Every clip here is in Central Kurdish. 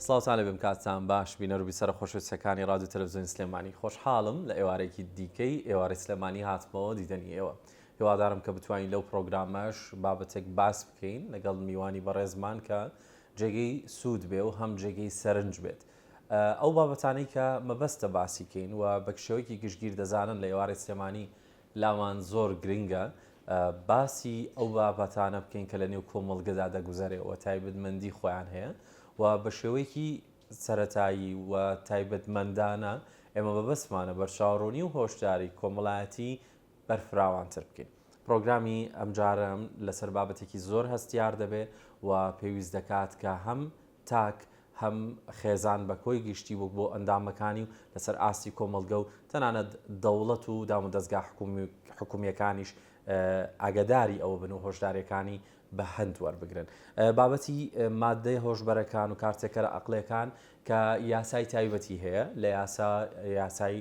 سڵاوتان لێ بم کاتتان باش بینەروبی سەر خۆشەویستەکانی رادیۆ تەلەڤیزیۆن سلێمانی خۆشحاڵم لە ئێوارێکی دیکەی ئێوارەی سلێمانی هاتمەوە دیدەنی ئێوە. هیوادارم کە بتوانین لەو پرۆگرامەش بابەتێک باس بکەین لەگەڵ میوانی بەڕێزمان کە جێگەی سوود بێ و هەم جێگەی سەرنج بێت. ئەو بابەتانەی کە مەبەستە باسی کەین و بە شێوەیەکی گشتگیر دەزانن لە ئێوارەی سلێمانی لامان زۆر گرنگە باسی ئەو بابەتانە بکەین کە لە نێو کۆمەڵگەدا دەگوزارێەوە تایبەتمەندی خۆیان هەیە و بە شێوەیەکی سەرەتایی و تایبەتمەندانە ئێمە بەبەستمانە بەرچاوڕوونی و هۆشداری کۆمەڵایەتی بەرفراوانتر بکەین. پرۆگرامی ئەمجارم لەسەر بابەتێکی زۆر هەستیار دەبێ و پێویست دەکات کە هەم تاک هەم خێزان بە کۆی گشتی بوو بۆ ئەندامەکانی و لەسەر ئاستی کۆمەڵگە و تەنانەت دەوڵەت و دام و دەستگا حکومیەکانیش ئاگداری ئەوە بن و هۆشداریەکانی بە هەند وەربگرن. بابەتی مادەی هۆشبەرەکان و کارتێکەرە عەقڵیەکان کە یاسای تایبەتی هەیە لە یاسای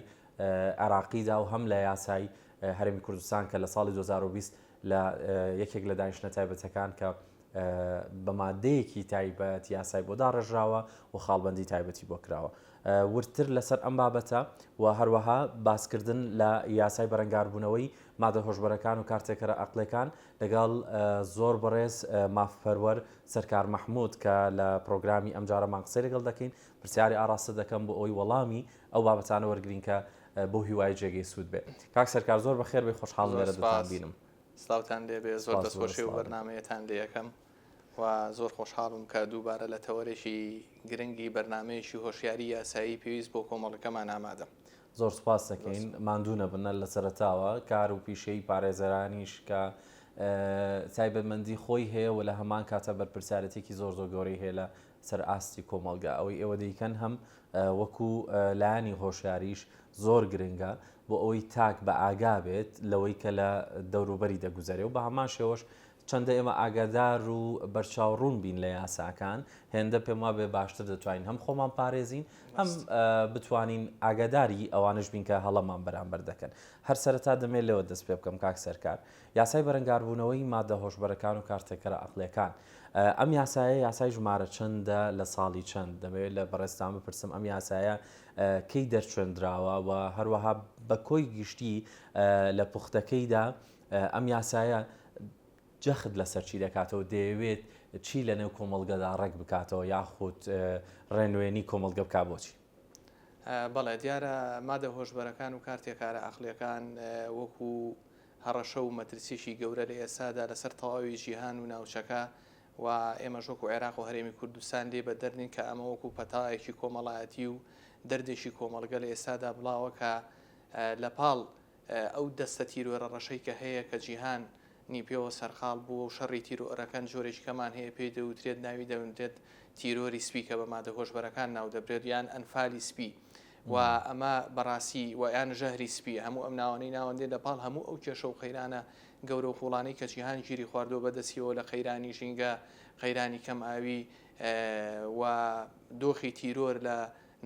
عێراقیدا و هەم لە یاسای هەرێمی کوردستان کە لە ساڵی 2020 لە یەکێک لە دانیشتنە تایبەتەکان کە بە مادەیەکی تایبەت یاسای بۆ داڕژراوە و خاڵبەندی تایبەتی بۆ کراوە. ورتر لەسەر ئەم بابەتە و هەروەها باسکردن لە یاسای بەرەنگاربوونەوەی مادە هۆشبەرەکان و کارتێکەرە عەقڵیەکان لەگەڵ زۆر بەڕێز مافپەروەر سەرکار مەحموود کە لە پرۆگرامی ئەمجارەمان قسەی لەگەڵ دەکەین پرسیاری ئاراستە دەکەم بۆ ئەوی وەڵامی ئەو بابەتانە وەرگرین کە بۆ هیوای جێگەی سوود بێ. کاک سەرکار زۆر بەخێر بێ خۆشحاڵ لێرە دوتان بینم. سلااوتان لێبێ زۆر دەستخۆشی و بەرنمەیەتان لێ یەکەم و زۆر خۆشحاڵم کە دووبارە لە تەوەرێکی گرنگی بەرنمەیەکی هۆشیاری یاسایی پێویست بۆ کۆمەڵەکەمان ئامادەم. زۆر سپاس دەکەین ماندوو نەبنە لە سەرەتاوە کار و پیشەی پارێزەرانیش کە تایبەتمەندی خۆی هەیە و لە هەمان کاتە بەرپرسیارەتێکی زۆر گەورەی هەیە لە سەر ئاستی کۆمەڵگا ئەوەی ئێوە دەیکەن هەم وەکو لایانی هۆشیاریش زۆر گرنگە بۆ ئەوەی تاک بە ئاگا بێت لەوەی کە لە دەوروبەری دەگوزارێ و بە هەمان شێوەش چەندە ئێمە ئاگادار و بەرچاوڕوون بین لە یاساکان هێندە پێم وا بێ باشتر دەتوانین هەم خۆمان پارێزین هەم بتوانین ئاگاداری ئەوانش بین کە هەڵەمان بەرامبەر دەکەن. هەر سەرەتا دەمێت لەوە دەست پێ بکەم کاک سەرکار یاسای بەرەنگاربوونەوەی مادە هۆشبەرەکان و کارتێکەرە عەقڵیەکان ئەم یاسایە یاسای ژمارە چەندە لە ساڵی چەند دەمەوێت لە بەڕێستان بپرسم ئەم یاسایە کەی دەرچێنراوە و هەروەها بە کۆی گشتی لە پوختەکەیدا ئەم یاسایە جەخت لەسەر چی دەکاتەوە دەیەوێت چی لە نێو کۆمەڵگەدا ڕێک بکاتەوە یاخود ڕێنوێنی کۆمەڵگە بکا بۆچی؟ بەڵێ دیارە مادە هۆشبەرەکان و کارتێکارە عەقڵیەکان وەکو هەڕەشە و مەترسیشی گەورە لە ئێستادا لەسەر تەواوی جیهان و ناوچەکە و ئێمە ژۆک و عێراق و هەرێمی کوردستان لێ بە دەرنین کە ئەمە وەکو پەتایەکی کۆمەڵایەتی و دەردێکی کۆمەڵگە لە ئێستادا بڵاوە کە لە پاڵ ئەو دەستە تیرۆرە ڕەشەی کە هەیە کە جیهان نیپێەوە سەرخاڵ بووە و شەڕی تیرۆرەکان جۆرێکی کەمان هەیە پێی دەوترێت ناوی دەوترێت تیرۆری سپی کە بە مادە هۆشبەرەکان ناو دەبرێت یان ئەنفالی سپی و ئەمە بەڕاستی و یان ژەهری سپی هەموو ئەم ناوانەی ناوەندێ لەپاڵ هەموو ئەو کێشە و خەیرانە گەورە و خوڵانەی کە جیهان گیری خواردەوە بەدەستیەوە لە خەیرانی ژینگە خەیرانی کەم ئاوی و دۆخی تیرۆر لە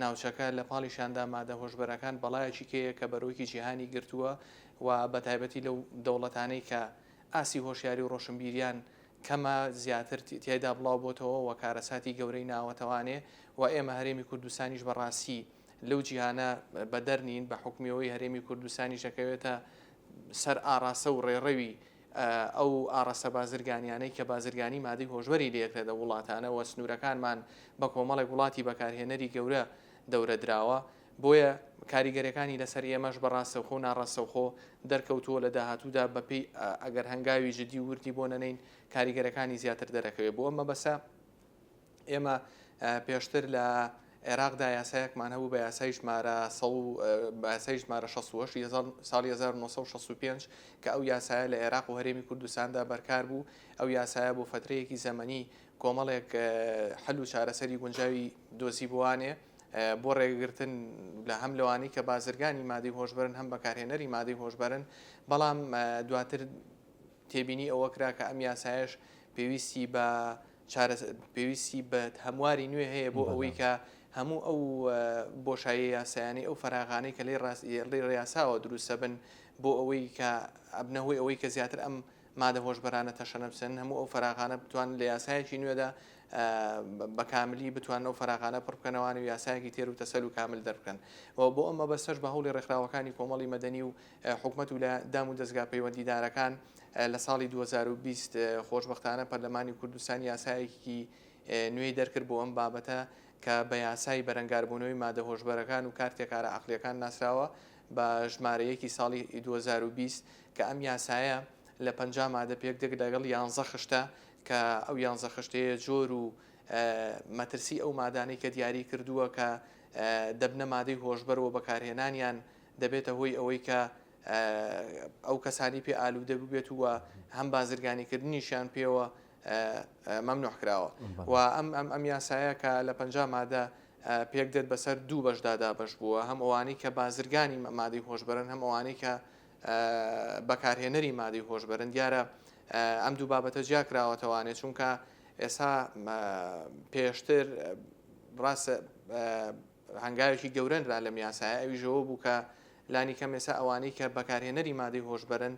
ناوچەکە لە پاڵیشاندا مادە هۆشبەرەکان بەڵایەکی کەیە کە بەرۆکی جیهانی گرتووە و بە تایبەتی لەو دەوڵەتانەی کە ئاسی هۆشیاری و ڕۆشنبیریان کەمە زیاتر تێدا بڵاو بۆتەوە و کارەساتی گەورەی ناوەتەوانێ و ئێمە هەرێمی کوردستانیش بەڕاستی لەو جیهانە بە دەرنین بە حکمیەوەی هەرێمی کوردستانی شەکەوێتە سەر ئاڕاستە و ڕێڕەوی ئەو ئاڕاستە بازرگانیانەی کە بازرگانی مادەی هۆشبەری لەیەکرێتە وڵاتانە و سنوورەکانمان بە کۆمەڵێک وڵاتی بەکارهێنەری گەورە دەورە دراوە بۆیە کاریگەرەکانی لەسەر ئێمەش بەڕاستەوخۆ و ناڕاستەوخۆ دەرکەوتووە لە داهاتوودا بەپێی ئەگەر هەنگاوی جدی وردی بۆ نەنین کاریگەرەکانی زیاتر دەرەکەوێت بۆ ئەمە بەسە ئێمە پێشتر لە عێراقدا یاسایەکمان هەبوو بە یاسای ژمارە 68 ساڵی 1965 کە ئەو یاسایە لە عێراق و هەرێمی کوردستاندا بەرکار بوو ئەو یاسایە بۆ فترەیەکی زەمەنی کۆمەڵێک حل و چارەسەری گونجاوی دۆزی بوانێ بۆ ڕێگرتن لە هەم لەوانی کە بازرگانی مادەی هۆشبەرن هەم بەکارهێنەری مادەی هۆشبەرن بەڵام دواتر تێبینی ئەوە کرا کە ئەم یاسایش پێویستی بە هەمواری نوێ هەیە بۆ ئەوەی کە هەموو ئەو بۆشایی یاسایانی ئەو فراغانەی کە لێ ڕێیاساوە دروستە بن بۆ ئەوەی کە ئەبنەهۆی ئەوەی کە زیاتر ئەم مادە هۆشبەرانە تەشەنە بسن هەموو ئەو فراغانە بتوان لە یاسایەکی نوێدا بەکاملی بتوانەوە فراغانە پڕ بکەنەوەوان و یاسایەکی تێر و تەسەل و کامل دەربکەن و بۆ ئەمە بەسەر بە هەوڵی ڕێکخراوەکانی کۆمەڵی مەدەنی و حکوومەت و لە دام و دەستگا پەیوەندیدارەکان لە ساڵی 2020 خۆشببختانە پەرلەمانی کوردستان یاسایەکی نوێی دەرکرد بۆ ئەم بابەتە کە بە یاسای بەرەنگاربوونەوەی مادە هۆشبەرەکان و کارتێکارە عەقلیەکان ناسراوە بە ژمارەیەکی ساڵی 2020 کە ئەم یاسایە لە 50 مادە پێک دێک لەگەڵ 11 خشتە کە ئەو 11 خشتەیە جۆر و مەترسی ئەو مادانەی کە دیاری کردووە کە دەبنە مادەی هۆشبەرەوە بەکارهێنانیان دەبێتە هۆی ئەوەی کە ئەو کەسانی پێ ئالوودە ببێت وە هەم بازرگانیکردنیشیان پێوە مەمنوع کراوە و ئەم یاسایە کە لە 50 مادە پێک دێت بەسەر دوو بەشدادا بەش بووە هەم ئەوانەی کە بازرگانی مادەی هۆشبەرن هەم ئەوانەی کە بەکارهێنەری مادەی هۆشبەرن دیارە ئەم دوو بابەتە جیا کراوەتەوانێت چونکە ئێستا پێشتر ڕاستە هەنگاوێکی گەورەنرا لەم یاسایە ئەویژەوە بوو کە لانی کەم ئێستا ئەوانەی کە بەکارهێنەری مادەی هۆشبەرن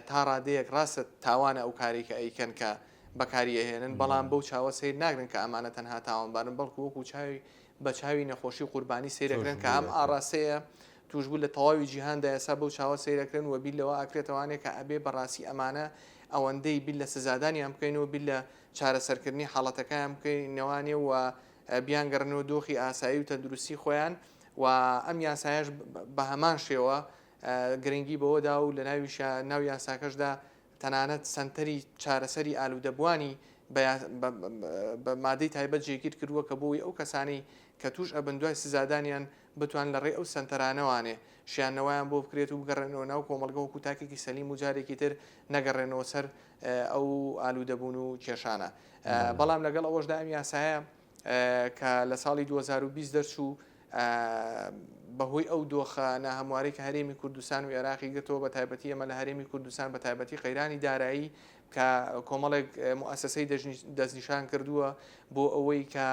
تا ڕادەیەک ڕاستە تاوانە ئەو کارێکە ئەیکەن کە بەکاریەهێنن بەڵام بەو چاوە سیر ناگرن کە ئەمانە تەنها تاوانبارن بەڵکو وەکو چاوی بە چاوی نەخۆشی قوربانی سیرەکرن کە ئەم ئاڕاستەیە توشبوو لە تەواوی جیهاندا ئێستا بەو چاوە سیرەکرن و بیل لەوە ئاکرێتەوانێت کە ئەبێ بەڕاستی ئەمانە ئەوەندەی بیل لە سزادانیان بکەینەوە بیل لە چارەسەرکردنی حاڵەتەکەیان بکەینەوانێ و بیانگەڕنەوە دۆخی ئاسایی و تەندروستی خۆیان و ئەم یاسایش بە هەمان شێوە گرنگی بەوەدا و لە ناو یاساکەشدا تەنانەت سنتەری چارەسەری ئالوودەبوانی بە مادەی تایبەت جێگیر کردووە کە بۆی ئەو کەسانی کە توش ئەبن دوای سزادانیان بتوان لە ڕێ ئەو سنتەرانەوانێ شیانەوەیان بۆ بکرێت و بگەڕێنەوە ناو کۆمەلگە وەکو تاکێکی سەلیم و جارێکی تر نەگەڕێنەوە سەر ئەو ئالوودەبوون و کێشانە بەڵام لەگەڵ ئەوەشدا ئەم یاسایە کە لە ساڵی 2020 دەرچوو بەهۆی ئەو دۆخە ناهەموارەی کە هەرێمی کوردستان و عێراقی گرتەوە بە تایبەتی ئەمە لە هەرێمی کوردستان بە تایبەتی قەیرانی دارایی کە کۆمەڵێک موسسەی دەستنیشان کردووە بۆ ئەوەی کە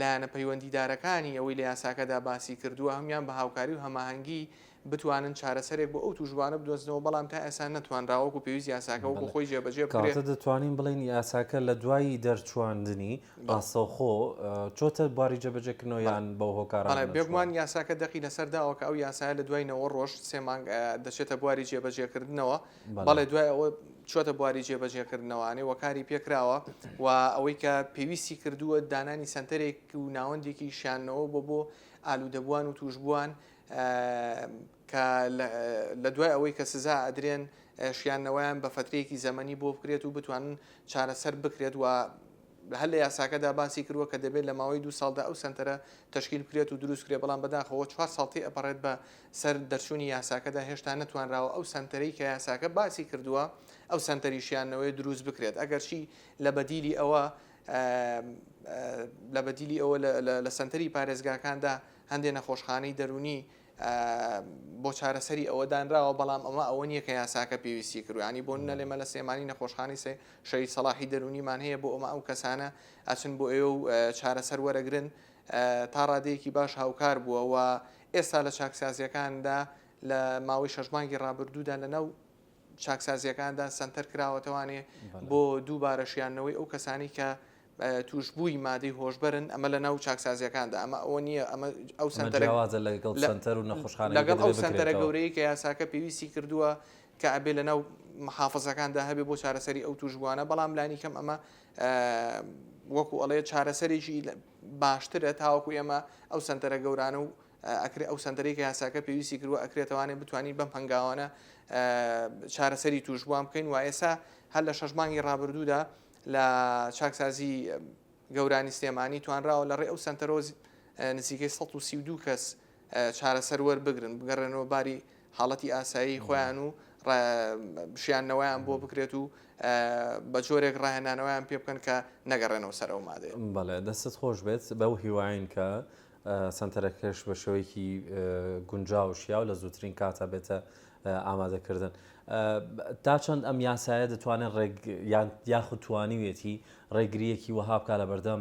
لایەنە پەیوەندیدارەکانی ئەوەی لە یاساکەدا باسی کردووە هەمیان بە هاوکاری و هەماهەنگی بتوانن چارەسەرێک بۆ ئەو توژوانە بدۆزنەوە بەڵام تا ئێستا نەتوانراوەکو پێویست یاساکە وەکو خۆی جێبەجێ بکرێت دەتوانین بڵین یاساکە لە دوایی دەرچواندنی ڕاستەوخۆ چۆتە بواری جێبەجێکردنەوە یان بەو هۆکارانە بێگومان یاساکە دەقی لەسەرداوە کە ئەو یاسایە لە دوای 9 ڕۆژ 3 مانگ دەچێتە بواری جێبەجێکردنەوە بەڵێ دوای ئەوە چۆتە بواری جێبەجێکردنەوەوانێ وەکاری پێکراوە و ئەوەی کە پێویستی کردووە دانانی سنتەرێک و ناوەندێکی شانەوە بۆ ئالوودەبووان و توشبووان کە لە دوای ئەوەی کە سزا ئەدرێن شیانەوەیان بە فترەیەکی زەمەنی بۆ بکرێت و بتوانن چارەسەر بکرێت و هەر لە یاساکەدا باسی کردووە کە دەبێت لە ماوەی 2 ساڵدا ئەو سنتەرە تشکیل بکرێت و دروست کرێت بەڵام بەداخەوە 4 ساڵی ئەپەڕێت بە سەر دەرچوونی یاساکەدا هێشتا نەتوانراوە ئەو سنتەرەی کە یاساکە باسی کردووە ئەو سنتەری شیانەوەی دروست بکرێت ئەگەرچی لە بەدیلی ئەوە لە سنتەری پارێزگاکاندا هەندێک نەخۆشخانەی دەرونی بۆ چارەسەری ئەوە دانراوە بەڵام ئەمە ئەوە نییە کە یاساکە پێویستی کردوانی بۆ نەلێمە لە سێمانی نەخۆشخانی شەی سەڵاحی دەرونیمان هەیە بۆ ئەمە ئەو کەسانە ئەچن بۆ ئێوە و چارەسەر وەرەگرن تا ڕادەیەکی باش هاوکار بووە و ئێستا لە چاکسازیەکاندا لە ماوەی 6 مانگی ڕابردوودا لەناو چاکسازیەکاندا سنتەر کراوەتەوانێ بۆ دووبارەشیانەوەی ئەو کەسانی کە توشببووی مادەی هۆشبەرن ئەمە لە ناو چاکسازیەکاندا ئەمە ئەوە نییە ئەمە ئەو لەگەڵ ئەو سنتەرە گەورەی کە یاساکە پێویستی کردووە کە ئەبێ لە ناو محافزەکاندا هەبێ بۆ چارەسەری ئەو توشبوانە بەڵام لانی کەم ئەمە وەکو ئەڵێ چارەسەرێکی باشترە تاوەکو ئێمە ئەو سنتەرە گەورانە و ئەکرێ ئەو سنتەرێک کە یاساکە پێویستی کردووە ئەکرێتوانێت بتوانین بەم هەنگاوانە چارەسەری توشبوان بکەین و ئێستا هەر لە 6 مانگی ڕابردوودا لە چاکسازی گەورانی سلێمانی توانراوە لە ڕێ ئەو سنتەرۆز نزیکەی 132 کەس چارەسەر وەربگرن بگەڕێنەوە باری حاڵەتی ئاسایی خۆیان و شیانەوەیان بۆ بکرێت و بە جۆرێک ڕاهێنانەوەیان پێ بکەن کە نەگەڕێنەوە سەر ئەو مادەیە. بەڵێ دەستت خۆش بێت بەو هیواین کە سنتەرەکەش بە شێوەیەکی گونجاوشیا و لە زووترین کاتە بێتە ئامادەکردن. تا چەند ئەم یاسایە دەتوانێت یاخود توانیوێتی ڕێگریەکی وەها بکات لە بەردەم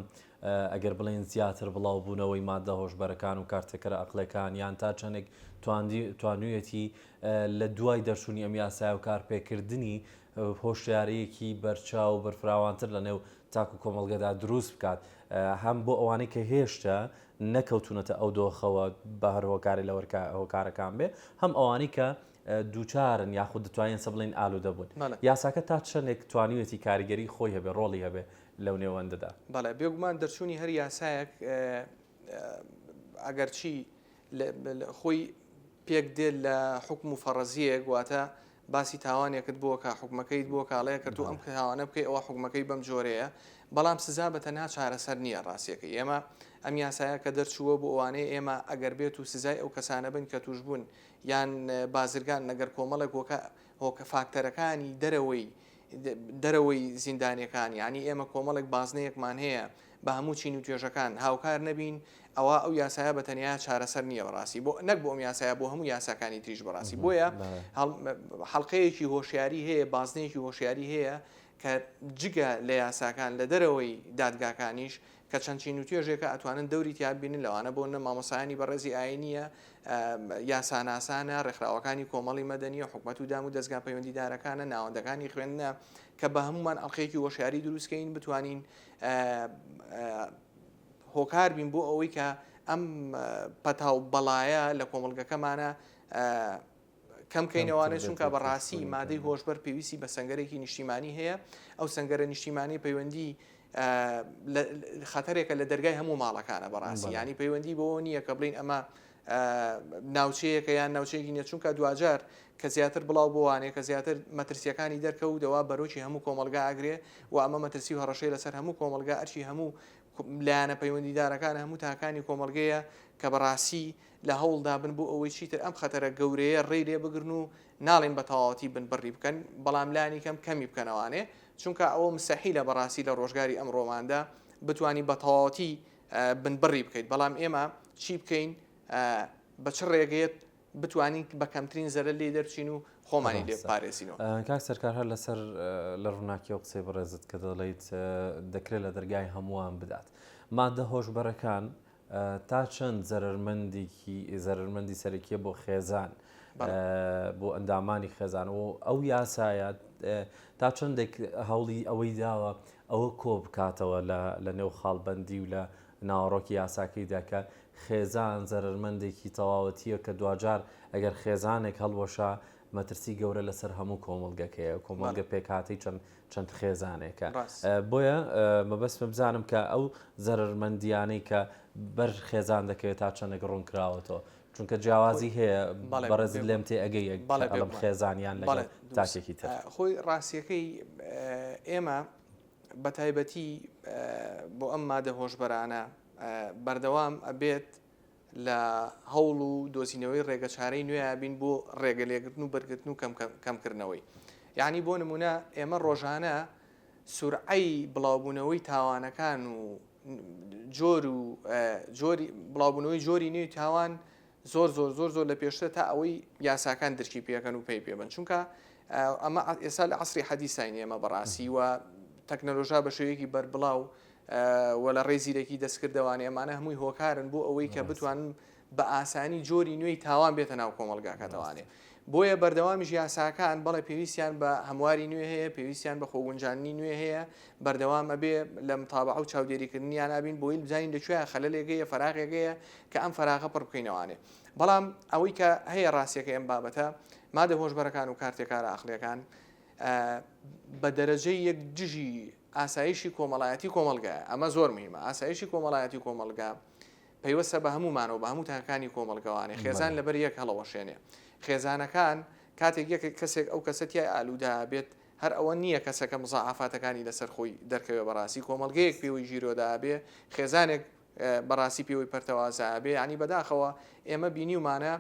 ئەگەر بڵێن زیاتر بڵاو بوونەوەی مادە هۆشبەرەکان و کارتێکەرە عەقڵەکان یان تا چەندێک توانوێتی لە دوای دەرچوونی ئەم یاسایە و کارپێکردنی هۆشیارەیەکی بەرچاو و بەرفراوانتر لە نێو تاکو کۆمەڵگەدا دروست بکات هەم بۆ ئەوانەی کە هێشتا نەکەوتونەتە ئەو دۆخەوە بە هەر هۆکاری لە هۆکارەکان بێ هەم ئەوانی کە دووچارن یاخود دەتوانین سە بڵین ئالوودە بوون یاساکە تا چەندێک توانیوێتی کاریگەری خۆی هەبێ ڕۆڵی هەبێ لەو نێوەندەدا بەڵێ بێگومان دەرچوونی هەر یاسایەک ئەگەرچی خۆی پێک دێت لە حکم و فەڕەزیەک واتە باسی تاوانێکت بووە کە حکومەکەیت بۆ کاڵەیە کردو ئەم تاوانە بکەی ئەوە حکومەکەی بەم جۆرەیە بەڵام سزا بەتەنها چارەسەر نییە ڕاستیەکەی ئێمە ئەم یاسایە کە دەرچووە بۆ ئەوانەیە ئێمە ئەگەر بێت و سزای ئەو کەسانە بن کە توش بوون یان بازرگان نەگەر کۆمەڵێک هۆکە فاکتەرەکانی دەرەوەی زیندانیەکان ینی ئێمە کۆمەڵێک بازنەیەکمان هەیە بە هەموو چین و توێژەکان هاوکار نەبین ئەوە ئەو یاسایە بەتەنیا چارەسەر نییە بەڕاستی بۆ نەک بۆ ئەم یاسایە بۆ هەموو یاساکانی تریش بەڕاستی بۆیە حەڵقەیەکی هۆشیاری هەیە بازنەیەکی هۆشیاری هەیە کە جگە لە یاساکان لە دەرەوەی دادگاکانیش کە چەند چین و توێژێکە ئەتوانن دەوری تیاببینن لەوانە بۆ نە مامۆسایانی بەڕێزی ئاینیە یاساناسانە ڕێکخراوەکانی کۆمەڵی مەدەنیە حکومەت و دام و دەستگا پەیوەندیدارەکانە ناوەندەکانی خوێندنە کە بە هەمومان ئەڵقەیەکی هۆشیاری دروستکەین بتوانین هۆکار بین بۆ ئەوەی کە ئەم پەتاو بەڵایە لە کۆمەڵگەکەمانە کەمکەینەوانە چونکە بەڕاستی مادەی هۆشبەر پێویستی بە سەنگەرێکی نیشتیمانی هەیە ئەو سەنگەرە نیشتیمانی پەیوەندی خەتەرێکە لە دەرگای هەموو ماڵەکانە بەڕاستی ینی پەیوەندی بۆ نییە کە بڵین ئەمە ناوچەیەکە یان ناوچەیەکی نیە چونکە دوجار کە زیاتر بڵاو بۆوانەیە کە زیاتر مەترسیەکانی دەرکەوتەوە بەرۆکی هەموو کۆمەلگا ئاگرێ و ئەمە مەترسی و هەڕەشەی لەسەر هەموو کۆمەلگا ئەرچی هەموو لایەنە پەیوەندیدارەکان هەموو تاکانی کۆمەلگەیە کە بەڕاستی لە هەوڵدا بن بۆ ئەوەی چیتر ئەم خەتەرە گەورەیە ڕێ لێ بگرن و ناڵێن بە تەواوەتی بن بڕی بکەن بەڵام لانی کەمی بکەنەوانێ چونکە ئەوە مستەحیلە بەڕاستی لە ڕۆژگاری ئەم ڕۆماندا بتوانی بە تەواوەتی بن بڕی بکەیت بەڵام ئێمە چی بکەین بە چ ڕێگەیەت بتوانین بە کەمترین زەرە لێ دەرچین و خۆمانی لێ پارێزینەوە کاک سەرکار هەر لەسەر لە ڕووناکی و قسەی بەڕێزت کە دەڵێیت دەکرێت لە دەرگای هەمووان بدات مادە هۆشبەرەکان تا چەند زەرمەندی سەرەکیە بۆ خێزان بۆ ئەندامانی خێزان و ئەو یاسایە تا چەندێک هەوڵی ئەوەی داوە ئەوە کۆ بکاتەوە لە نێو خاڵبەندی و لە ناوەڕۆکی یاساکەیدا کە خێزان زەرمەندێکی تەواوەتیە کە دوجار ئەگەر خێزانێک هەڵوەشە مەترسی گەورە لەسەر هەموو کۆمەڵگەکەیە کۆمەڵگە پێکاتی چەند خێزانێکە بۆیە مەبەستمە بزانم کە ئەو زەرمەندیانەی کە بەر خێزان دەکەوێت تا چەندێک ڕوون کراوەتەوە چونکە جیاوازی هەیە بەڕێز لێم تێ ئەگەی ئەڵم خێزانیان لەگەڵ تاکێکی تر خۆی ڕاستیەکەی ئێمە بە تایبەتی بۆ ئەم مادە هۆشبەرانە بەردەوام ئەبێت لە هەوڵ و دۆزینەوەی ڕێگە چارەی نوێ بین بۆ ڕێگە لێگرتن و بەرگرتن و کەمکردنەوەی یعنی بۆ نمونە ئێمە ڕۆژانە سورعی بڵاوبوونەوەی تاوانەکان و جۆری بڵاوبوونەوەی جۆری نوێی تاوان زۆر لە پێشتر تا ئەوەی یاساکان درکی پێەکەن و پێی پێبن چونکە ئەمە ئێستا لە عەسری حەدیثین ئێمە بەڕاستی و تەکنەلۆژیا بە شێوەیەکی بەربڵاو و لە ڕێزیرەکی دەستکردەوانی ئەمانە هەمووی هۆکارن بۆ ئەوەی کە بتوانن بە ئاسانی جۆری نوێی تاوان بێتە ناو کۆمەڵگاکەتەوانێ بۆیە بەردەوامیش یاساکان بەڵێ پێویستیان بە هەمواری نوێ هەیە پێویستیان بە خۆگونجانی نوێ هەیە بەردەوام ئەبێ لە متابعە و چاودێریکردنیان نابین بۆی بزانین لەکوێ خەلەلێگەیە فەراغێگەیە کە ئەم فەراغە پڕ بکەینەوانێ بەڵام ئەوەی کە هەیە ڕاستیەکە ئەم بابەتە مادە هۆشبەرەکان و کارتێکارە ئەخلیەکان بە دەرەجەی یەک دژی ئاسایشی کۆمەڵایەتی کۆمەلگا ئەمە زۆر مهمە ئاسایشی کۆمەڵایەتی کۆمەلگا پەیوەستە بە هەمومانەوە بە هەموو تاکانی کۆمەلگەوانێ خێزان لەبەر یەک هەڵەوەشێنێ خێزانەکان کاتێک یەک کەسێک ئەو کەسەتیای ئالوودا بێت هەر ئەوە نییە کەسەکە مزاعافاتەکانی لەسەر خۆی دەرکەوێ بەڕاستی کۆمەلگەیەک پێوەی ژیرۆدا بێ خێزانێک بەڕاستی پێوەی پەرتەوازا بێ ینی بەداخەوە ئێمە بینیومانە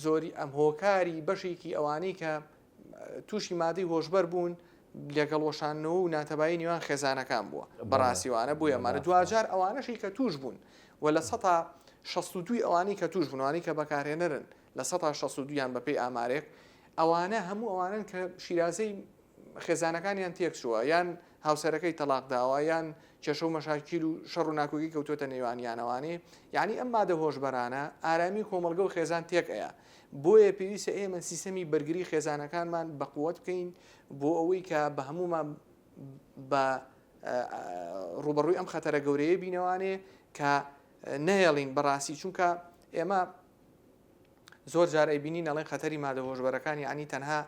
زۆری ئەم هۆکاری بەشێکی ئەوانەی کە تووشی مادەی هۆشبەر بوون لەگەڵ وەشانەوە و ناتەبایی نێوان خێزانەکان بووە بەڕاستیوانە بووە مارە دوجار ئەوانەشی کە توش بوون و لە 1962 ئەوانی کە توش بوونوانی کە بەکارهێنەرن لە 1962یان بەپێی ئامارێک ئەوانە هەموو ئەوانن کە شیرازەی خێزانەکانیان تێکچووە یان هاوسەرەکەی تەلاقداوە یان کێشە و مەشاکیل و شەڕ و ناکۆگی کەوتۆتە نێوانیانەوانێ یعنی ئەم مادە هۆشبەرانە ئارامی کۆمەلگە و خێزان تێکەیە بۆیە پێویستە ئێمە سیستەمی بەرگری خێزانەکانمان بەقووەت بکەین بۆ ئەوەی کە بە هەمومان بە ڕوبەڕووی ئەم خەتەرە گەورەیە بینەوانێ کە نەهێڵین بەڕاستی چونکە ئێمە زۆر جار ئەیبینین ئەڵێن خەتەری مادە هۆشبەرەکانی عنی تەنها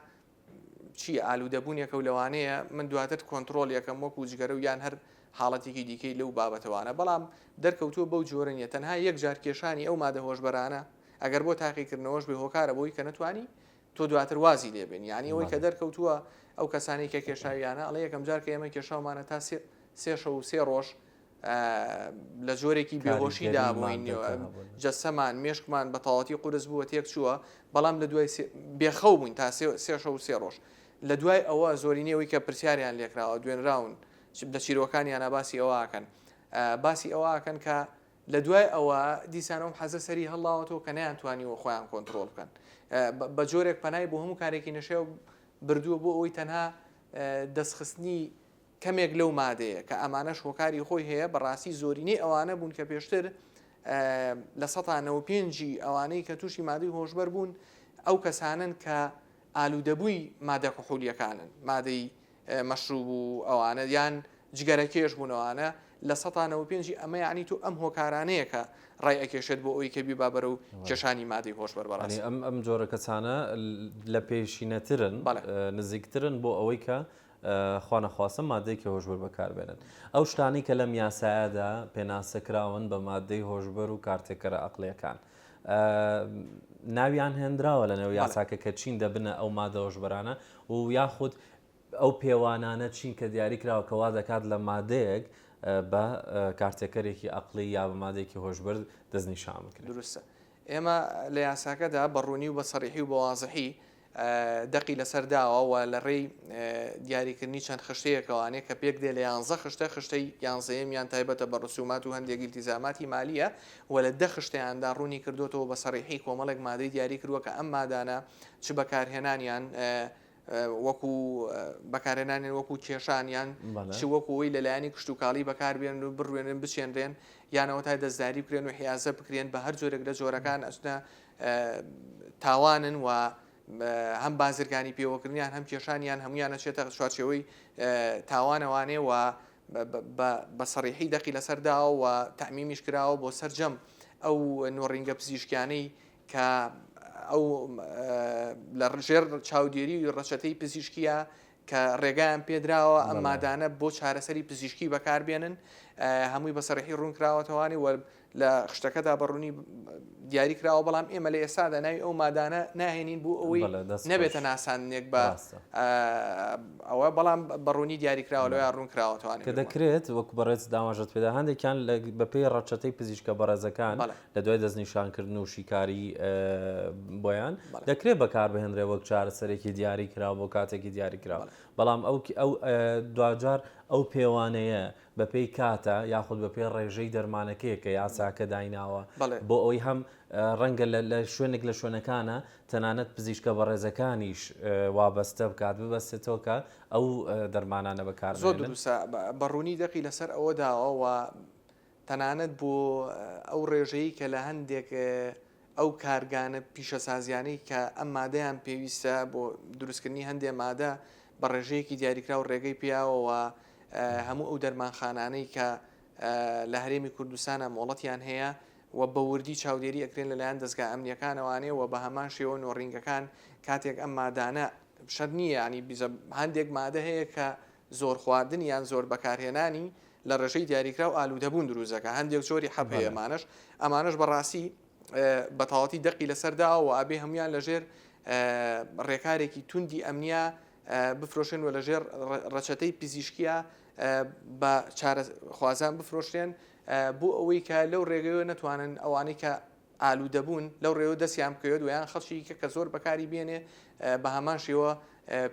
چی ئالوودەبوونیەکە و لەوانەیە من دواتر کۆنتترۆل یەکەم وەکو جگەرە و یان هەر حاڵەتێکی دیکەی لەو بابەتەوانە بەڵام دەرکەوتووە بەو جۆرە نیە تەنها یەک جار کێشانی ئەو مادە هۆشبەرانە ئەگەر بۆ تاقیکردنەوەش بێ هۆکارە بۆی کە نتوانی تۆ دواتر وازی لێبێن یعنی ئەوەی کە دەرکەوتووە ئەو کەسانی کە کێشاویانە ئەڵێ یەکەم جار کە ئێمە کێشاومانە تا سێ شەو و سێ ڕۆژ لە جۆرێکی بێهۆشیدا بووین جەسەمان مێشکمان بە تەواتی قورس بووە تێک چووە بەڵام لە دوای بێخەو بووین تا سێ شەو و سێ ڕۆژ لە دوای ئەوە زۆرینەوەی کە پرسیاریان لێکراوە دوێنراون لە چیرۆکانیانە باسی ئەوواکەن باسی ئەوواکەن کە لە دوای ئەوە دیسانەوە حەزە سەری هەڵاوەتەوە کە نەیانتوانیوە خۆیان کۆنتترۆل بکەن بە جۆرێک پەنای بۆ هەموو کارێکی نەشێو بردووە بۆ ئەوەی تەنها دەستخستنی کەمێک لەو مادەیە کە ئەمانەش هۆکاری خۆی هەیە بەڕاستی زۆرینەی ئەوانە بوون کە پێشتر لە 195 ئەوانەی کە تووشی مادەی هۆشبەر بوون ئەو کەسانن کە ئالوودەبووی مادە کحولیەکانن مادەی مەشروب و ئەوانە یان جگەرەکێش بوونەوانە لە 195 ئەمە یعنی تو ئەم هۆکارانەیە کە ڕای ئەکێشێت بۆ ئەوی کە بیبابەرە و کێشانی مادەی هۆشبەر بەڕاستی ئەم جۆرە کەسانە لە پێشینەترن نزیکترن بۆ ئەوەی کە خوانەخواستە مادەی کە هۆشبەر بەکاربێنن ئەو شتانی کە لەم یاسایەدا پێناسەکراون بە مادەی هۆشبەر و کارتێکەرە عەقڵیەکان ناویان هێنراوە لە نێو یاساکە کە چین دەبنە ئەو مادە هۆشبەرانە و یاخود ئەو پێوانانە چین کە دیاری کراوە کەوا دەکات لە مادەیەک بە کارتێکەرێکی عەقڵی یا بە مادەیەکی هۆشبەر دەستنیشان بکرێت. دروستە ئێمە لە یاساکەدا بەڕوونی و بە سەریحی و بە وازەحی دەقی لەسەرداوە و لە ڕێی دیاریکردنی چەند خشتەیەکەوانەیە کە پێک دێ لە 11 خشتە خشتەی 11یان تایبەتە بە ڕسومات و هەندێک ئیلتیزاماتی مالیە و لە 10 خشتیاندا ڕوونی کردوتەوە بە سەریحی کۆمەڵێک مادەی دیاری کردووە کە ئەم مادانە چ بەکارهێنانیان وەکو بەکارهێنانیان وەکو کێشانیان چ وەکوەوەی لەلایەنی کشت و کاڵی بەکاربێن و بڕوێنن بچێنرێن یانەوە تا دەستداری بکرێن و حیازە بکرێن بە هەر جۆرێک لە جۆرەکان ئەچنە تاوانن و هەم بازرگانی پێوەکردنیان هەم کێشانیان هەمویانە چێتە چوارچێەوەی تاوانەوانێ و بە سەریحی دەقی لەسەرداوە و تەعمیمیش کراوە بۆ سەرجەم ئەو نۆڕینگە پزیشکیانەی کە ئەو لە ڕژێر چاودێری ڕەچەتەی پزیشکیە کە ڕێگایان پێدراوە ئەم مادانە بۆ چارەسەری پزیشکی بەکاربێنن هەمووی بە سەریحی ڕوون کراوەتەوانی و لە خشتەکەدا بەڕوونی دیاری کراوە بەڵام ئێمە لە ئێستادا ناوی ئەو مادانە ناهێنین بوو ئەوەی نەبێتە ناسانێک بە ئەوە بەڵام بەڕوونی دیاری کراوە لەوێ ڕوون کراوەتەوانی کە دەکرێت وەکو بەڕێز داماژت پێدا هەندێکیان بەپێی ڕەچەتەی پزیشکە بەڕێزەکان لە دوای دەستنیشانکردن و شیکاری بۆیان دەکرێت بەکار بهێنرێ وەک چارەسەرێکی دیاری کراوە بۆ کاتێکی دیاری کراوە بەڵام ئەو دوجار ئەو پێوانەیە بەپێی کاتە یاخود بەپێی ڕێژەی دەرمانەکەیە کە یاساکە دایناوە بۆ ئەوی هەم ڕەنگە لە شوێنێک لە شوێنەکانە تەنانەت پزیشکە بەڕێزەکانیش وابەستە بکات ببەستێتەوە کە ئەو دەرمانانە بەکار زۆر دروستە بەڕوونی دەقی لەسەر ئەوە داوە تەنانەت بۆ ئەو ڕێژەیە کە لە هەندێک ئەو کارگانە پیشەسازیانەی کە ئەم مادەیان پێویستە بۆ دروستکردنی هەندێک مادە بە ڕێژەیەکی دیاریکرا و ڕێگەی پیاوەوە هەموو ئەو دەرمانخانانەی کە لە هەرێمی کوردستانە مۆڵەتیان هەیە و بە وردی چاودێری ئەکرێن لەلایەن دەستگا ئەمنیەکانەوانێ و بە هەمان شێوە نۆڕینگەکان کاتێک ئەم مادانە شەر نییە ینی هەندێک مادە هەیە کە زۆر خواردن یان زۆر بەکارهێنانی لە ڕێژەی دیاریکرا و ئالوودەبوون دروستەکە هەندێک زۆری حەب هەیە ئەمانش بەڕاستی بە تەواتی دەقی لەسەرداوە و ئابێ هەمویان لەژێر ڕێکارێکی توندی ئەمنیا بفرۆشێن و لەژێر ڕەچەتەی پزیشکیە بە چارەخوازان بفرۆشتێن بۆ ئەوەی کە لەو ڕێگەوە نەتوانن ئەوانەی کە ئالوودەبوون لەو ڕێوە دەستیان بکەوێت ویان خەڵکی کە زۆر بەکاری بێنێ بە هەمان شێوە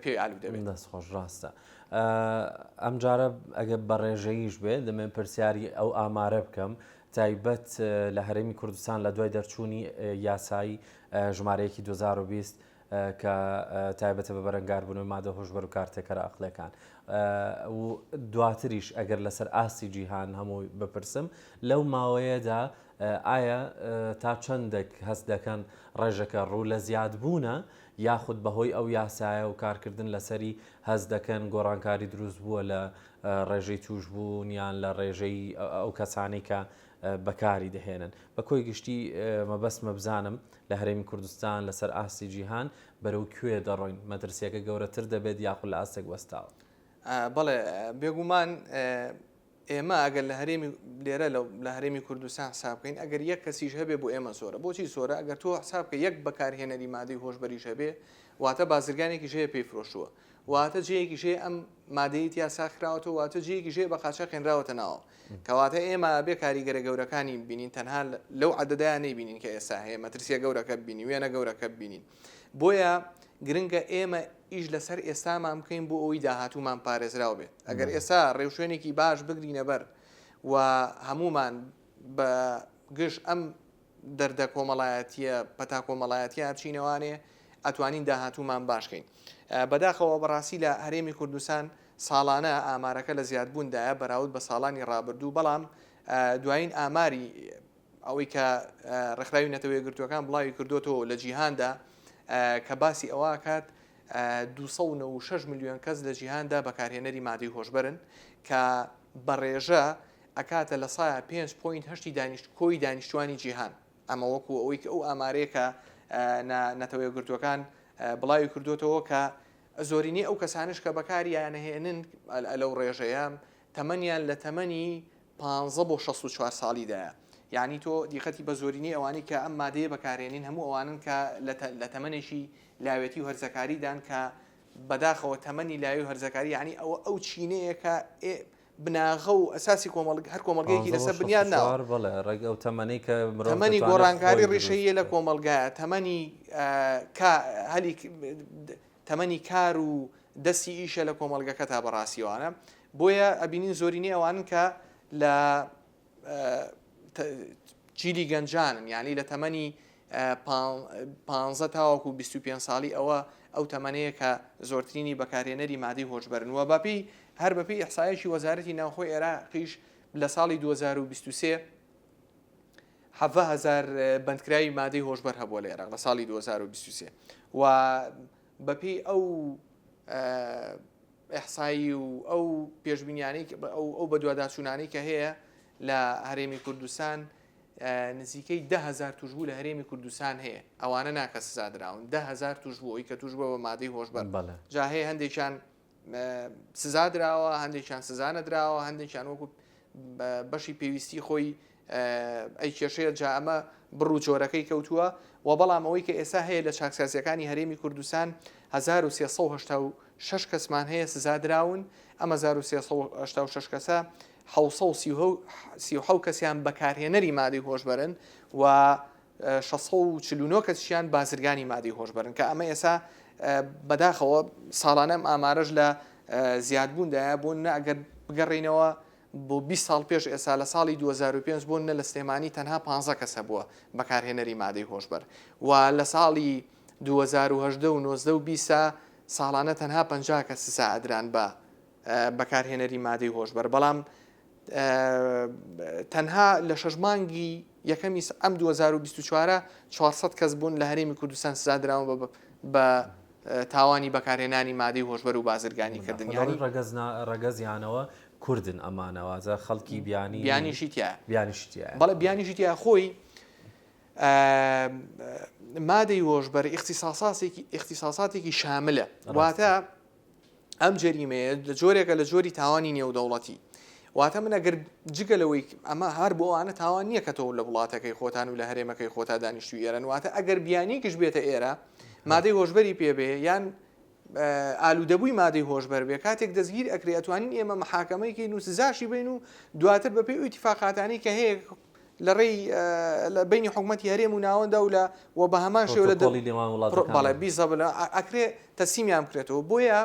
پێی ئالوودەبێت. دەستخۆش ڕاستە ئەم جارە ئەگە بە ڕێژەیش بێت دەمێن پرسیاری ئەو ئامارە بکەم تایبەت لە هەرێمی کوردستان لە دوای دەرچوونی یاسایی ژمارەیەکی 2020 کە تایبەتە بە بەرەنگاربوونەوەی مادە هۆشبەر و کارتێکەرە عەقڵیەکان و دواتریش ئەگەر لەسەر ئاسی جیهان هەمووی بپرسم لەو ماوەیەدا ئایا تا چەندێک هەست دەکەن ڕێژەکە ڕوو لە زیادبوونە یاخود بەهۆی ئەو یاسایە و کارکردن لەسەری هەست دەکەن گۆڕانکاری دروست بووە لە ڕێژەی توشبوونیان لە ڕێژەی ئەو کەسانی کە بەکاری دەهێنن بە کۆی گشتی مەبەستمە بزانم لە هەرێمی کوردستان لەسەر ئاسی جیهان بەرەو کوێ دەڕۆین مەترسیەکە گەورەتر دەبێت یاخود لە ئاستێک وەستاوە بەڵێ بێگومان ئێمە ئەگەر لە هەرێمی لێرە لە هەرێمی کوردستان حساب بکەین ئەگەر یەک کەسیش هەبێ بۆ ئێمە زۆرە بۆچی زۆرە ئەگەر تۆ حساب بکە یەک بەکارهێنەری مادەی هۆشبەریش هەبێ واتە بازرگانێکی ژەیە پێی فرۆشووە واتە جەیەکی ژێ ئەم مادەیەت یا ساخراوەتەوە واتە جەیەکی ژێ بە قاچاق هێنراوەتە ناوە کەواتە ئێمە بێ کاریگەرە گەورەکانی بینین تەنها لەو عەدەدایان نەیبینین کە ئێستا هەیە مەترسیە گەورەکە ببینی وێنە گەورەکە ببینین بۆیە گرنگە ئێمە ئیش لەسەر ئێستامان بکەین بۆ ئەوی داهاتوومان پارێزراو بێت ئەگەر ئێستا ڕێوشوێنێکی باش بگرینە بەر و هەمومان بە گشت ئەم دەردە کۆمەڵایەتیە پەتا کۆمەڵایەتیان بچینەوانێ ئەتوانین داهاتوومان باشکەین بەداخەوە بەڕاستی لە هەرێمی کوردستان ساڵانە ئامارەکە لە زیادبووندایە بەراورد بە ساڵانی ڕابردوو بەڵام دوایین ئاماری ئەوەی کە ڕێکخراوی نەتەوەیە گرتوەکان بڵاوی کردوتەوە لە جیهاندا کە باسی ئەوە کات 296 میلیۆن کەس لە جیهاندا بەکارهێنەری مادەی هۆشبەرن کە بەڕێژە ئەکاتە لە سایە 5.8 کۆی دانیشتوانی جیهان ئەمە وەکو ئەوەی کە ئەو ئامارەیەکە نەتەوەیە گرتوەکان بڵاوی کردوتەوە کە زۆرینی ئەو کەسانش کە بەکاریانهێنن لەو ڕێژەیە تەمەنیان لە تەمەنی 15 بۆ 64 ساڵیدایە یعنی تۆ دیقەتی بە زۆرینی ئەوانی کە ئەم مادەیە بەکارێنین هەموو ئەوانن کە لە تەمەنێکی لاوێتی و هەرزەکاریدان کە بەداخەوە تەمەنی لاوی و هەرزەکاری یعنی ئەو چینەیە کە بناغە و ئەساسی هەر کۆمەلگەیەکی لەسەر بنیان ناوە تەمەنی گۆڕانکاری ڕێشەیە لە کۆمەلگایە تەمەنی کار و دەستی ئیشە لە کۆمەلگەکە تا بەڕاستیوانە بۆیە ئەبینین زۆرینی ئەوانن کە لە جیلی گەنجانن یعنی لە تەمەنی 15 تاوەکو 25 ساڵی ئەو تەمەنەیە کە زۆرترینی بەکارهێنەری مادەی هۆشبەرن وە بەپی هەر بەپی ئیحسایەکی وەزارەتی ناوخۆی عێراقیش لە ساڵی 2023 7,000 بەندکراوی مادەی هۆشبەر هەبووە لە عێراق لە ساڵی 2023 و بەپی ئەو ئیحسایی و ئەو پێشبینیانەی ئەو بەدواداچوونانەی کە هەیە لە هەرێمی کوردستان نزیکەی 10,000 توشبوو لە هەرێمی کوردستان هەیە ئەوانە ناکە سزادراون 10,000 توشبووی کە توشبووە بە مادەی هۆشبەر جا هەیە هەندێکیان سزادراوە هەندێکیان سزانەدراوە هەندێکیان وەکو بەشی پێویستی خۆی ئەی کێشەیە جا ئەمە بڕوو جۆرەکەی کەوتووە و بەڵام ئەوەی کە ئێستا هەیە لە چاکسازیەکانی هەرێمی کوردستان 1386 کەسمان هەیە سزادراون ئەمە 1386 کەسە 730 کەسیان بەکارهێنەری مادەی هۆشبەرن و 649 کەسیان بازرگانی مادەی هۆشبەرن کە ئەمە ئێستا بەداخەوە ساڵانەم ئامارەش لە زیادبووندایە بۆ ئەگەر بگەڕێنەوە بۆ 20 ساڵ پێش ئێستا لە ساڵی 2005 بۆ لە سلێمانی تەنها 15 کەسە بووە بەکارهێنەری مادەی هۆشبەر و لە ساڵی 2010 و 19 و 20 ساڵانە تەنها 50 کەس سزادران بە بەکارهێنەری مادەی هۆشبەر بەڵام تەنها لە شەژمانگی یەکەمی ئەم 2024 400 کەس بوون لە هەرێمی کوردستان سزادراون بە تاوانی بەکارهێنانی مادەی هۆشبەر و بازرگانی کردن ڕەگەزیانەوە کوردن ئەمانەوازە خەڵکی بیانیشتیە بەڵێ بیانیشتیە خۆی مادەی هۆشبەر اختصاساتێکی شاملە واتە ئەم جەریمەیە لە جۆرێکە لە جۆری تاوانی نێودەوڵەتی واتە من ئەگەر جگەلەوەی ئەمە هەر بۆ ئەوانە تاوان نییە کە تۆ لە وڵاتەکەی خۆتان و لە هەرێمەکەی خۆتا دانیشتوی ئێرەن واتە ئەگەر بیانیکش بێتە ئێرە مادەی هۆشبەری پێبێ یان ئالوودەبووی مادەی هۆشبەر بێ کاتێک دەستگیر ئەکرێ ئەتوانین ئێمە محاکەمەیەکی نووسزاشی بین و دواتر بەپێی ئیتیفاقاتانی کە هەیە لە ڕێی لە بینی حکوومەتی هەرێم و ناوەندا و بە هەمان شێوە لە بەڵێ بیزە ئەکرێ تەسیمیان بکرێتەوە بۆیە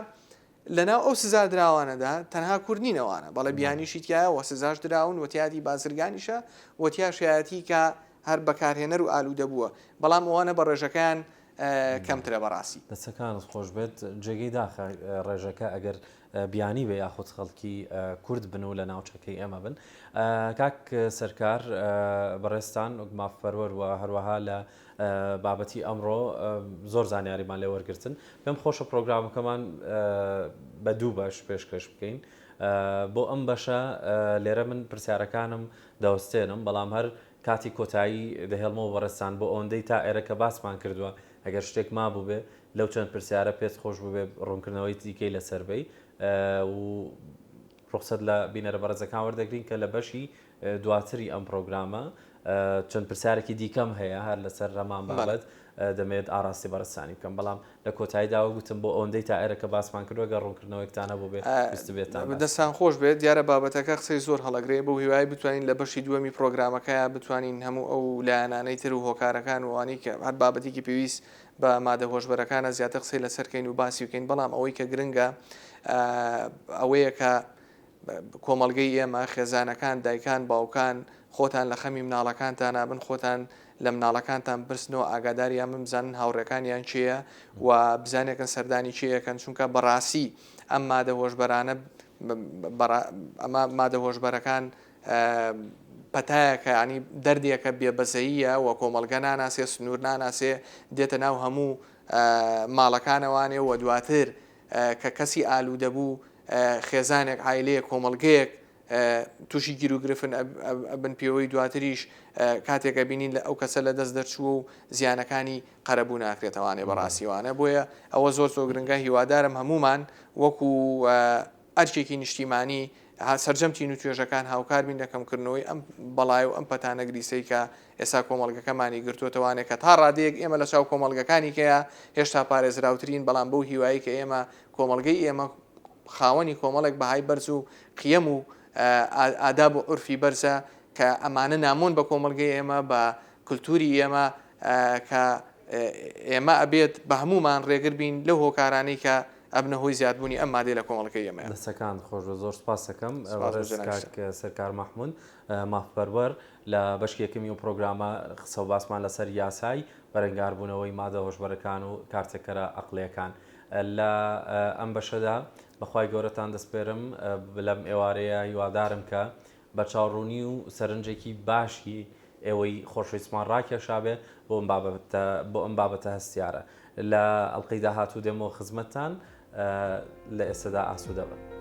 لەناو ئەو سزادراوانەدا تەنها کوردنینەوانە بەڵێ بیانیشی تایە و سزاش دراون وتیادی بازرگانیشە وتیا شایەتی کە هەر بەکارهێنەر و ئالوودە بووە بەڵام ئەوانە بە ڕێژەکەیان کەمترە بەڕاستی. دەستەکانت خۆش بێت جێگەی داخە ڕێژەکە ئەگەر بیانی بێ یاخود خەڵکی کورد بن و لە ناوچەکەی ئێمە بن. کاک سەرکار بەڕێستان مافەروەر و هەروەها لە بابەتی ئەمڕۆ زۆر زانیاریمان لێ وەرگرتن. پێم خۆشە پرۆگرامەکەمان بە دوو بەش پێشکەش بکەین. بۆ ئەم بەشە لێرە من پرسیارەکانم دەوەستێنم، بەڵام هەر کاتی کۆتایی دەهێڵمەوە بەڕێستان بۆ ئەوەندەی تا ئێرەکە باسمان کردووە ئەگەر شتێک مابوو بێ لەو چەند پرسیارە پێت خۆش ببێ ڕوونکردنەوەی دیکەی لەسەربەی و ڕوخسەت لە بینەرە بەڕێزەکان وەردەگرین کە لە بەشی دواتری ئەم پرۆگرامە چەند پرسیارێکی دیکەم هەیە هەر لەسەر ڕەمان بابەت دەمێت ئاراستی بەرزستانی بکەم، بەڵام لە کۆتاییداوە گوتم بۆ ئەوەندەی تا ئێرەکە باسمان کردووە گە ڕوونکردنەوەیەکتانە بۆ بێت دەستان خۆش بێت. دیارە بابەتەکە قسەی زۆر هەڵەگرێ بۆ هیوای بتوانین لە بەشی دووەمی پرۆگرامەکەیە بتوانین هەموو ئەو لایەنانەی تر و هۆکارەکان وانی کە هەر بابەتێکی پێویست بە مادە هۆشبەرەکانە زیاتر قسەی لەسەرکەین و باسی بکەین، بەڵام ئەوەی کە گرنگە ئەوەیە کە کۆمەڵگەی ئێمە خێزانەکان، دایکان، باوکان خۆتان لە خەمی مناڵەکانتان نابن، خۆتان لە مناڵەکانتان برسنەوە ئاگاداریان بزانن هاوڕێکانیان چییە و بزانێکن سەردانی چیەکەن، چونکە بەڕاستی ئەم مادە هۆشبەرانە ئەمە مادە هۆشبەرەکان پەتایەکە ینی دەردێکە بێبەزەییە و کۆمەڵگە ناناسێ، سنوور ناناسێ، دێتە ناو هەموو ماڵەکانەوانێ و دواتر کە کەسی ئالوودە بوو خێزانێک عایلەیە کۆمەڵگەیەک تووشی گیرروگرفن بن پێوەی دواتریش کاتێکە بینین لە ئەو کەسە لە دەست دەرچووە و زیانەکانی قەرەبوو ناکرێتەوانێ بەڕاستیوانە. بۆیە ئەوە زۆر گرنگە، هیوادارم هەمومان وەکو ئەرکێکی نیشتیمانی سەرجەمتی و توێژەکان هاوکار بین دەکەمکردنەوەی ئەم بەڵای و ئەم پەتانە گریسەی کە ئێستا کۆمەڵگەکەمانی گرتووەتەوانێت کە تا ڕادەیەک ئێمە لە چاو کۆمەڵگەکانی کەیە هێشتا پارێزراوترین، بەڵام بەو هیوایی کە ئێمە کۆمەڵگەی ئێمە خاوەنی کۆمەڵێک بەهای بەرز و قیەم و ئاداب و عورفی بەرزە کە ئەمانە نامۆن بە کۆمەڵگەی ئێمە بە کولتوری ئێمە کە ئێمە ئەبێت بە هەمومان ڕێگر بین لەو هۆکارانەی کە ئەبنە هۆی زیادبوونی ئەم مادەی لە کۆمەڵگەی ئێمە. دەستەکان خۆش زۆر سپاس دەکەم سەرکار مەحموود مافپەروەر لە بەشی یەکەمی و پرۆگرامە قسە و باسمان لەسەر یاسای بەرەنگاربوونەوەی مادە هۆشبەرەکان و کارتێکەرە عەقڵیەکان. لە ئەم بەشەدا بەخوای گەورەتان دەسپێرم لەم ئێوارەیە هیوادارم کە بە چاوڕوونی و سەرنجێکی باشی ئێوەی خۆشەویستمان ڕاکێشابێ بۆ ئەم بابەتە هەستیارە. لە ئەڵقەی داهاتوو دێمەوە خزمەتتان لە ئێستادا ئاسوودە بن.